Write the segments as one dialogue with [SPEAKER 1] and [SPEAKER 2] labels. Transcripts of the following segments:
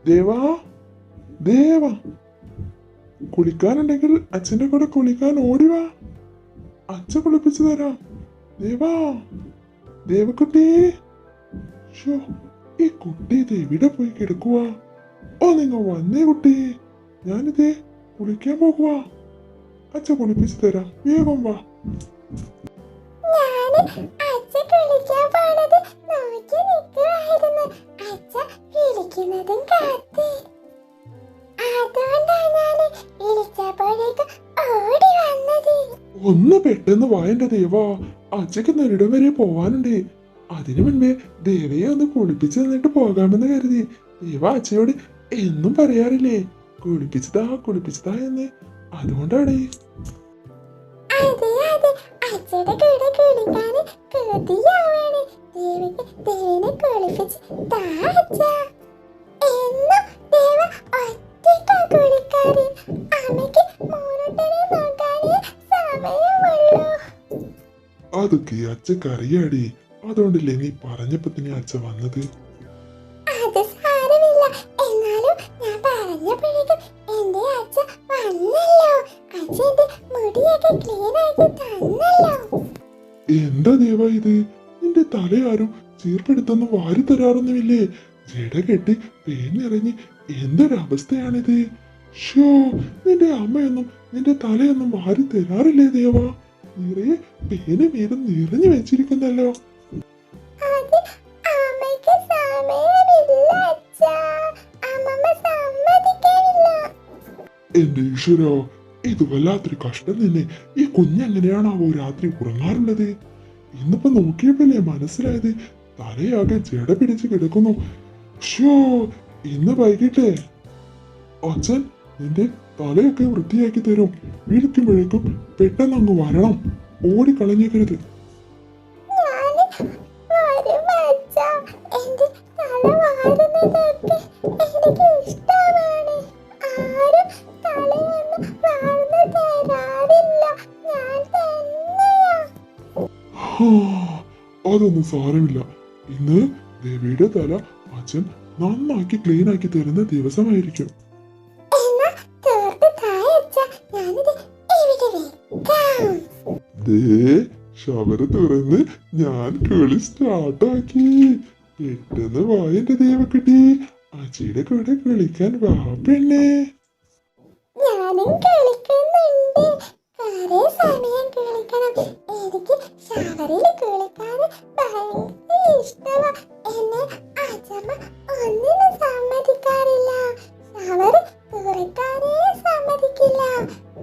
[SPEAKER 1] ദേവാ ദേവാ, കുളിക്കാനുണ്ടെങ്കിൽ അച്ഛൻ്റെ കൂടെ കുളിക്കാൻ ഓടിവാ. അച്ഛൻ കുളിപ്പിച്ചു തരാം. ദേവാ, ദേവക്കുട്ടി. ഷോ, ഈ കുട്ടി ഇത് എവിടെ പോയി കിടക്കുവാ? ഓ, നിങ്ങൾ വന്നേ കുട്ടി. ഞാനിതേ കുളിക്കാൻ പോകുവാ. അച്ഛൻ കുളിപ്പിച്ചു തരാം, വേഗം വാ. ഒന്ന് പെട്ടെന്ന് വായന്റെ ദേവാ, അച്ഛക്ക് നെരിടം വരെ പോവാനുണ്ട്. അതിനു മുൻപേ ദേവയെ ഒന്ന് കുളിപ്പിച്ചു തന്നിട്ട് പോകാമെന്ന് കരുതി. ദേവ അച്ഛയോട് എന്നും പറയാറില്ലേ കുളിപ്പിച്ചതാ എന്ന്. അതുകൊണ്ടാണ്. അതൊക്കെ അച്ഛക്കറിയാടി. അതുകൊണ്ടല്ലേ നീ പറഞ്ഞപ്പോ തന്നെ അച്ഛ വന്നത്. എന്താ ദേവാ ഇത്? നിന്റെ തലയാരും ചീർപ്പെടുത്തൊന്നും വാരി തരാറൊന്നുമില്ലേ? ജട കെട്ടി പേനിറങ്ങി എന്തൊരവസ്ഥയാണിത്. ഷോ, നിന്റെ അമ്മയൊന്നും നിന്റെ തലയൊന്നും വാരി തരാറില്ലേ ദേവാ? നിറയെ പേന് മീത് നിറഞ്ഞു വെച്ചിരിക്കുന്നല്ലോ. എന്റെ ഈശ്വരോ, ഇത് വല്ലാത്തൊരു കഷ്ടം തന്നെ. ഈ കുഞ്ഞെങ്ങനെയാണാവോ രാത്രി ഉറങ്ങാറുള്ളത്? ഇന്നിപ്പോ നോക്കിയപ്പോഴല്ലേ മനസ്സിലായത് തലയാകെ ജട പിടിച്ച് കിടക്കുന്നു. ഷോ, ഇന്ന് വൈകിട്ടേ അച്ഛൻ നിന്റെ തലയൊക്കെ വൃത്തിയാക്കി തരും. വിളിക്കുമ്പോഴേക്കും പെട്ടെന്ന് അങ്ങ് വരണം. ഓടിക്കളഞ്ഞേക്കരുത്. അതൊന്നും സാരമില്ല. ഇന്ന് ദേവിയുടെ തല അച്ഛൻ നന്നാക്കി ക്ലീൻ ആക്കി തരുന്ന ദിവസമായിരിക്കും. ഷവറ് തുറന്ന് ഞാൻ കുളി സ്റ്റാർട്ടാക്കി. പെട്ടെന്ന് വായന്റെ ദേവക്കുട്ടി, അച്ഛയുടെ കൂടെ കുളിക്കാൻ വാ പെണ്ണേ.
[SPEAKER 2] ഞാനും കളിക്കുന്നുണ്ട്. കുറെ സമയം കളിക്കണം. എനിക്ക് ഷവറിൽ കുളിക്കാൻ ഭയങ്കര ഇഷ്ടമാ. എന്നെ അച്ഛമ്മ ഒന്നിനും സമ്മതിക്കാറില്ല. ഷവർ തുറക്കാനേ സമ്മതിക്കില്ല.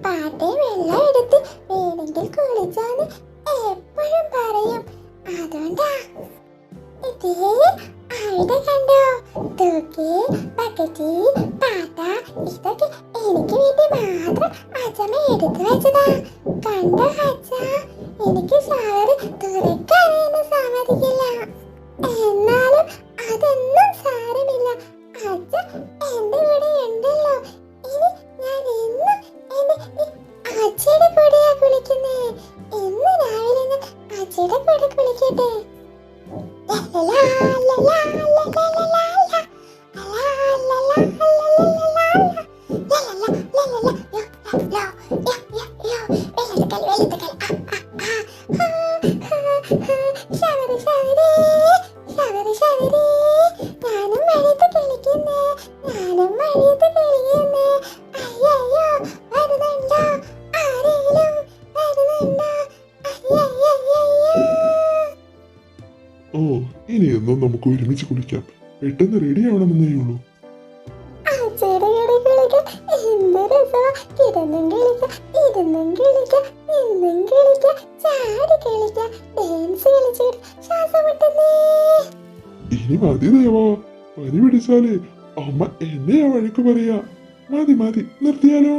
[SPEAKER 2] പാട്ടെ വെള്ളം എടുത്ത് വേണമെങ്കിൽ കുളിച്ചാന്ന് എപ്പോഴും പറയും. അതുകൊണ്ടാ. ഇതേ അവിടെ കണ്ടോ? തൂക്കി ബക്കറ്റ് പാട്ട ഇതൊക്കെ എനിക്ക് വേണ്ടി മാത്രം അച്ഛമ്മ എടുത്തു വെച്ചതാ. കണ്ടോ അച്ഛ? എനിക്ക് ഷവർ തുറക്കാനൊന്നും സമ്മതിക്കില്ല. എന്നാലും അതൊന്നും സാരമില്ല. അച്ഛ എന്റെ കൂടെ ഉണ്ടല്ലോ. ഇനി ഞാൻ എന്നും എന്റെ അച്ഛയുടെ കൂടെയാ കുളിക്കുന്നേ. ഇന്ന് രാവിലെ ഞാൻ അച്ഛയുടെ കൂടെ കുളിക്കട്ടെ.
[SPEAKER 1] ഓ, ഇനിയൊന്നും നമുക്ക് ഒരുമിച്ച് കുളിക്കാം. പെട്ടെന്ന് റെഡി ആവണമെന്നേ ഉള്ളൂ. ഇനി മതി ദേവാ. പനി പിടിച്ചാലേ അമ്മ എന്നെയാ വഴക്ക് പറയാ. മതി നിർത്തിയാലോ?